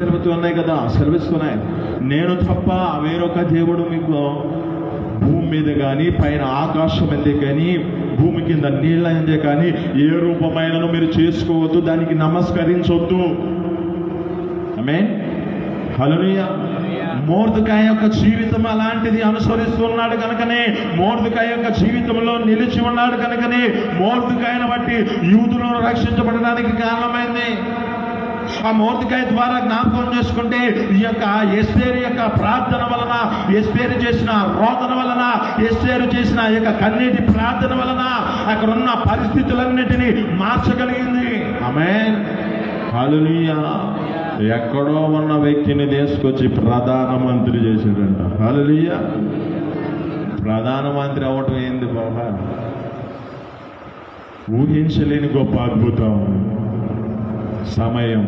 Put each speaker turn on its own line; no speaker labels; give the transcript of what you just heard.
సెలవుతున్నాయి కదా, సెలవిస్తున్నాయి. నేను తప్ప వేరొక దేవుడు మీకు భూమి మీద కానీ, పైన ఆకాశం అందే కానీ, భూమి కింద నీళ్ళ అందే కానీ ఏ రూపమైనను మీరు చేసుకోవద్దు, దానికి నమస్కరించొద్దు. ఆమేన్, హల్లెలూయా. మొర్దెకై యొక్క జీవితం అలాంటిది అనుసరిస్తున్నాడు కనుకనే, మొర్దెకై యొక్క జీవితంలో నిలిచి ఉన్నాడు కనుకనే మొర్దెకైని బట్టి యూదులను రక్షించబడడానికి కారణమైంది. ఆ మొర్దెకై ద్వారా జ్ఞాపకం చేసుకుంటే ఈ యొక్క ఎస్తేరు యొక్క ప్రార్థన వలన, ఎస్తేరు చేసిన రోదన వలన, ఎస్తేరు చేసిన ఈ యొక్క కన్నీటి ప్రార్థన వలన అక్కడ ఉన్న పరిస్థితులన్నిటినీ మార్చగలిగింది. ఆమేన్, హల్లెలూయా. ఎక్కడో ఉన్న వ్యక్తిని తీసుకొచ్చి ప్రధానమంత్రి చేశాడంట. హల్లెలూయా. ప్రధానమంత్రి అవటం ఏంది బాబా? ఊహించలేని గొప్ప అద్భుతం. సమయం